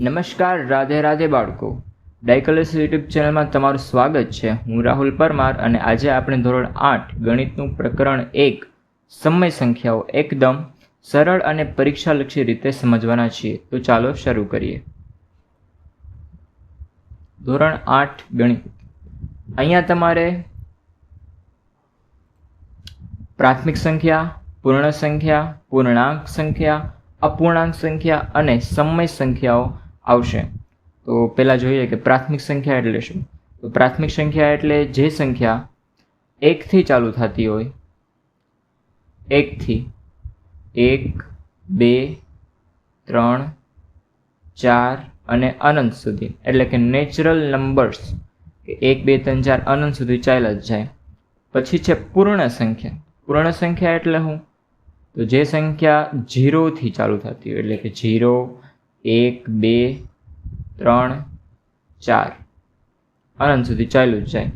નમસ્કાર, રાધે રાધે બાળકો. ડાયકલસ યુટ્યુબ ચેનલમાં તમારું સ્વાગત છે. હું રાહુલ પરમાર અને આજે આપણે ધોરણ 8 ગણિતનું પ્રકરણ 1 સમય સંખ્યાઓ એકદમ સરળ અને પરીક્ષાલક્ષી રીતે સમજવાના છીએ. તો ચાલો શરૂ કરીએ. ધોરણ 8 ગણિત. અહીંયા તમારે પ્રાથમિક સંખ્યા, પૂર્ણ સંખ્યા, પૂર્ણાંક સંખ્યા, અપૂર્ણાંક સંખ્યા અને સમય સંખ્યાઓ આવશે. તો પહેલાં જોઈએ કે પ્રાથમિક સંખ્યા એટલે શું. તો પ્રાથમિક સંખ્યા એટલે જે સંખ્યા 1થી ચાલુ થતી હોય, 1થી 1, 2, 3, 4 અને અનંત સુધી, એટલે કે નેચરલ નંબર્સ 1, 2, 3, 4 અનંત સુધી ચાલ્યા જ જાય. પછી છે પૂર્ણ સંખ્યા. પૂર્ણ સંખ્યા એટલે શું? તો જે સંખ્યા 0થી ચાલુ થતી હોય, એટલે કે 0, 1, 2, 3, 4 અનંત સુધી ચાલ્યું જ જાય.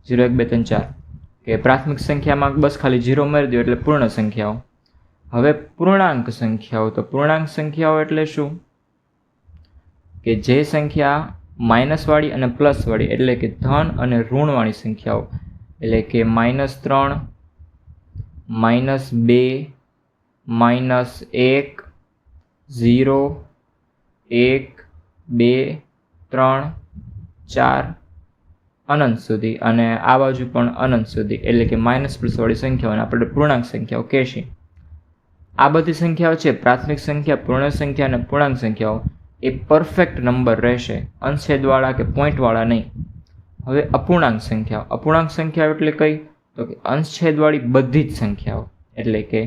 0, 1, 2, 3, 4 કે પ્રાથમિક સંખ્યામાં બસ ખાલી 0 મારી દો એટલે પૂર્ણ સંખ્યાઓ. હવે પૂર્ણાંક સંખ્યાઓ. તો પૂર્ણાંક સંખ્યાઓ એટલે શું? કે જે સંખ્યા માઇનસવાળી અને પ્લસવાળી, એટલે કે ધન અને ઋણવાળી સંખ્યાઓ, એટલે કે -3, -2, -1, 0, 1, 2, 3, 4 અનંત સુધી અને આ બાજુ પણ અનંત સુધી, એટલે કે -+વાળી સંખ્યાઓને આપણે પૂર્ણાંક સંખ્યાઓ કહેશી. આ બધી સંખ્યાઓ છે, પ્રાથમિક સંખ્યા, પૂર્ણ સંખ્યા અને પૂર્ણાંક સંખ્યાઓ, એ પરફેક્ટ નંબર રહેશે, અંશછેદવાળા કે પોઈન્ટવાળા નહીં. હવે અપૂર્ણાંક સંખ્યાઓ. અપૂર્ણાંક સંખ્યાઓ એટલે કઈ? તો કે અંશછેદવાળી બધી જ સંખ્યાઓ, એટલે કે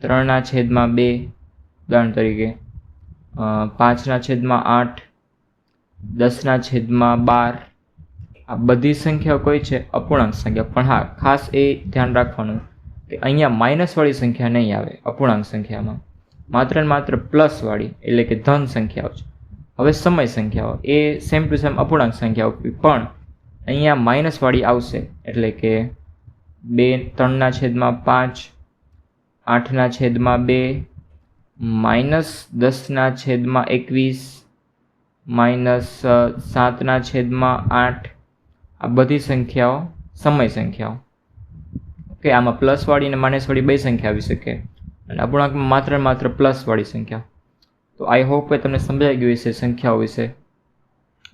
3/2 ઉદાહરણ તરીકે, 5/8, 10/12, આ બધી સંખ્યાઓ કોઈ છે? અપૂર્ણાંક સંખ્યા. પણ હા, ખાસ એ ધ્યાન રાખવાનું કે અહીંયા માઇનસવાળી સંખ્યા નહીં આવે અપૂર્ણાંક સંખ્યામાં, માત્ર ને માત્ર પ્લસવાળી, એટલે કે ધન સંખ્યાઓ છે. હવે સમય સંખ્યાઓ એ સેમ ટુ સેમ અપૂર્ણાંક સંખ્યાઓ, પણ અહીંયા માઇનસવાળી આવશે, એટલે કે 3/5, 8/2, -10/21, -7/8, આ બધી સંખ્યાઓ સમય સંખ્યાઓ. ઓકે, આમાં પ્લસવાળી અને માઇનસવાળી બે સંખ્યા આવી શકે અને અપૂર્ણાંકમાં માત્ર ને માત્ર પ્લસવાળી સંખ્યા. તો આઈ હોપ કે તમને સમજાઈ ગયું હશે સંખ્યાઓ વિશે.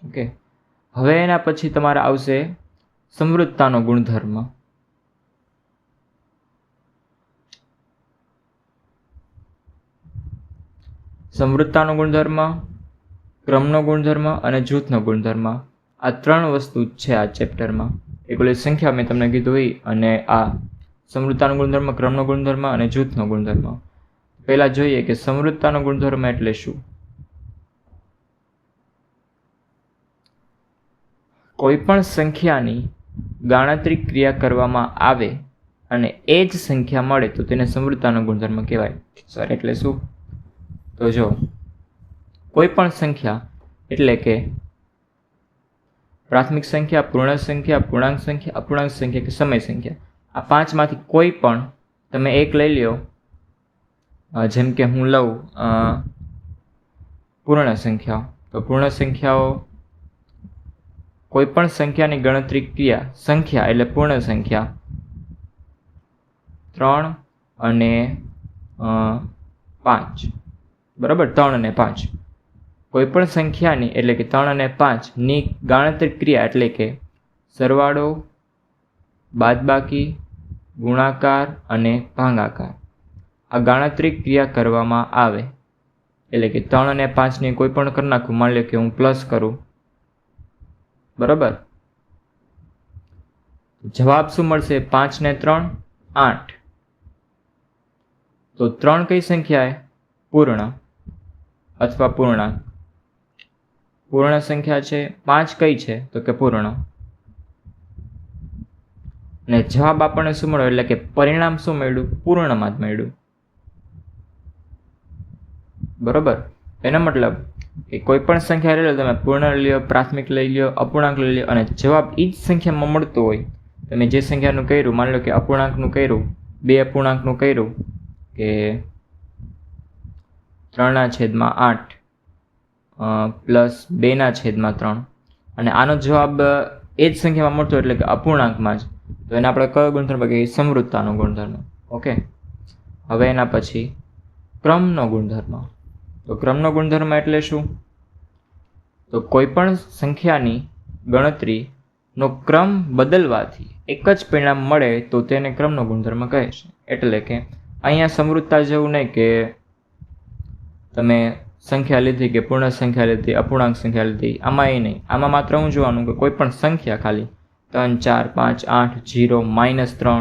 ઓકે, હવે એના પછી તમારે આવશે સમૃદ્ધતાનો ગુણધર્મ. સમૃદ્ધતાનો ગુણધર્મ, ક્રમનો ગુણધર્મ અને જૂથનો ગુણધર્મ, આ 3 વસ્તુ છે આ ચેપ્ટરમાં. એક ઓલી સંખ્યા મેં તમને કીધું એ, અને આ સમૃદ્ધતાનો ગુણધર્મ, ક્રમનો ગુણધર્મ અને જૂથનો ગુણધર્મ. પહેલા જોઈએ કે સમૃદ્ધતાનો ગુણધર્મ એટલે શું. કોઈ પણ સંખ્યાની ગાણિતિક ક્રિયા કરવામાં આવે અને એ જ સંખ્યા મળે તો તેને સમૃદ્ધતાનો ગુણધર્મ કહેવાય. સર એટલે શું? તો જો કોઈ પણ સંખ્યા, એટલે કે પ્રાથમિક સંખ્યા, પૂર્ણ સંખ્યા, પૂર્ણાંક સંખ્યા, અપૂર્ણાંક સંખ્યા કે સમય સંખ્યા, આ 5માંથી કોઈ પણ તમે એક લઈ લ્યો. જેમ કે હું લઉં પૂર્ણ સંખ્યાઓ. તો પૂર્ણ સંખ્યાઓ, કોઈ પણ સંખ્યાની ગણતરી ક્રિયા, સંખ્યા એટલે પૂર્ણ સંખ્યા 3 અને 5, બરાબર, 3 અને 5. કોઈ પણ સંખ્યાની, એટલે કે 3 અને 5 ની ગાણિતિક ક્રિયા, એટલે કે સરવાળો, બાદબાકી, ગુણાકાર અને ભાગાકાર, આ ગાણિતિક ક્રિયા કરવામાં આવે, એટલે કે 3 અને 5ની કોઈ પણ કરી નાખું. માની લો કે હું પ્લસ કરું, બરાબર, જવાબ શું મળશે? 5 ને 3 8. તો 3 કઈ સંખ્યા? પૂર્ણ અથવા પૂર્ણાંક. પૂર્ણ સંખ્યા છે. 5 કઈ છે? તો કે પૂર્ણ. અને જવાબ આપણને શું મળ્યો? એટલે કે પરિણામ શું મળ્યું? પૂર્ણમાં જ મળ્યું, બરોબર. એનો મતલબ કે કોઈ પણ સંખ્યા લઈ લો તમે, પૂર્ણ લઈ લો, પ્રાથમિક લઈ લો, અપૂર્ણાંક લઈ લો, અને જવાબ એ જ સંખ્યામાં મળતો હોય. તમે જે સંખ્યાનું કર્યું, માની લો કે અપૂર્ણાંકનું કર્યું, 2 અપૂર્ણાંકનું કર્યું, કે 3/8 પ્લસ 2/3 અને આનો જવાબ એ જ સંખ્યામાં મળતો એટલે કે અપૂર્ણાંકમાં જ, તો એને આપણે કયો ગુણધર્મ કહીએ? સમૃદ્ધતાનો ગુણધર્મ. ઓકે, હવે એના પછી ક્રમનો ગુણધર્મ. તો ક્રમનો ગુણધર્મ એટલે શું? તો કોઈ પણ સંખ્યાની ગણતરીનો ક્રમ બદલવાથી એક જ પરિણામ મળે તો તેને ક્રમનો ગુણધર્મ કહે છે. એટલે કે અહીંયા સમૃદ્ધતા જેવું નહીં કે તમે સંખ્યા લીધી કે પૂર્ણ સંખ્યા લીધી, અપૂર્ણાંક સંખ્યા લીધી, આમાં એ નહીં. આમાં માત્ર હું જોવાનું કે કોઈ પણ સંખ્યા ખાલી 3, 4, 5, 8, 0, -3,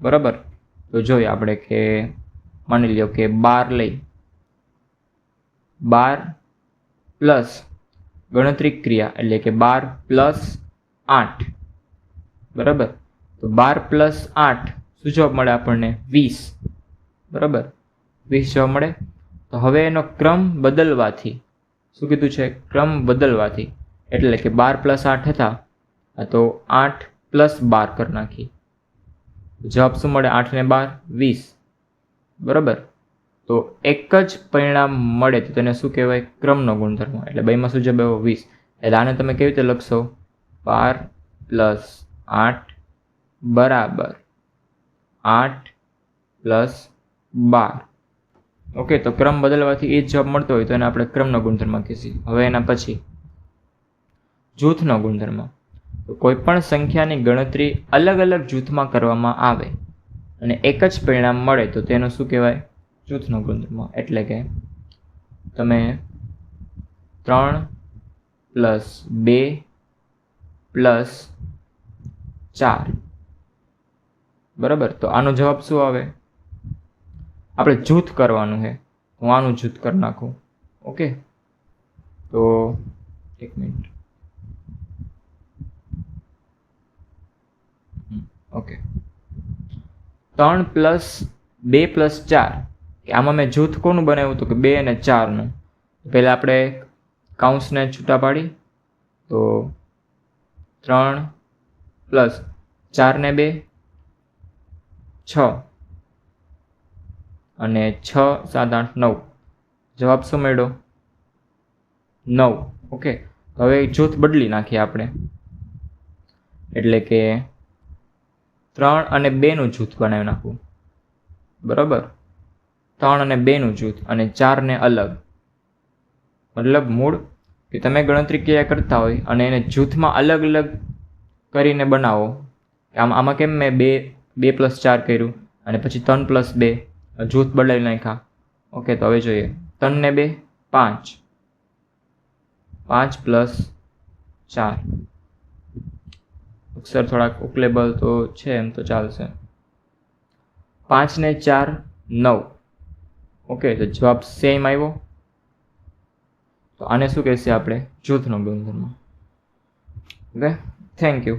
બરાબર. તો જોઈએ આપણે કે માની લ્યો કે 12 લઈ, 12 પ્લસ ગણતરી ક્રિયા એટલે કે 12 પ્લસ 8, બરાબર. તો 12 પ્લસ 8 શું જવાબ મળે આપણને? 20, બરાબર. 20 જવાબ મળે. તો હવે એનો ક્રમ બદલવાથી, શું કીધું છે? ક્રમ બદલવાથી એટલે કે 12 પ્લસ 8 હતા, તો 8 પ્લસ 12 કરી નાખી, જવાબ શું મળે? 8 ને 12, 20, બરાબર. તો એક જ પરિણામ મળે તો તેને શું કહેવાય? ક્રમનો ગુણધર્મ. એટલે બેમાં શું જવાબ આવ્યો? 20. એટલે આને તમે કેવી રીતે લખશો? 12 પ્લસ 8 બરાબર 8 પ્લસ 12. ઓકે, તો ક્રમ બદલવાથી એ જ જવાબ મળતો હોય તો એને આપણે ક્રમનો ગુણધર્મ કહીશું. હવે એના પછી જૂથનો ગુણધર્મ. તો કોઈ પણ સંખ્યાની ગણતરી અલગ અલગ જૂથમાં કરવામાં આવે અને એક જ પરિણામ મળે તો તેનો શું કહેવાય? જૂથનો ગુણધર્મ. એટલે કે તમે 3 પ્લસ 2 પ્લસ 4, બરાબર. તો આનો જવાબ શું આવે? આપણે જૂથ કરવાનું છે. હું આનું જૂથ કરી નાખું. ઓકે, તો એક મિનિટ. ઓકે, 3 પ્લસ 2 પ્લસ 4, કે આમાં મેં જૂથ કોનું બનાવ્યું હતું? કે 2 અને 4નું. પહેલાં આપણે કાઉન્સને છૂટા પાડી, તો 3 પ્લસ 4 ને 2 6 અને 6, 7, 8, 9, જવાબ શું મળ્યો? 9. ઓકે, હવે જૂથ બદલી નાખીએ આપણે. એટલે કે 3 અને 2નું જૂથ બનાવી નાખવું, બરાબર. 3 અને 2નું જૂથ અને 4 ને અલગ. મતલબ મૂળ કે તમે ગણતરી ક્રિયા કરતા હોય અને એને જૂથમાં અલગ અલગ કરીને બનાવો. આમાં કેમ મેં 2 પ્લસ 4 કર્યું અને પછી 3 પ્લસ 2 જૂથ બદલાવી નાખ્યા. ઓકે, તો હવે જોઈએ. 3 ને 2 5, 5 પ્લસ 4. અક્ષર થોડાક ઉકલેબલ તો છે, એમ તો ચાલશે. 5 ને 4 9. ઓકે, તો જવાબ સેમ આવ્યો. તો આને શું કહેશે આપણે? જૂથનો ગુણધર્મ. Okay, thank you.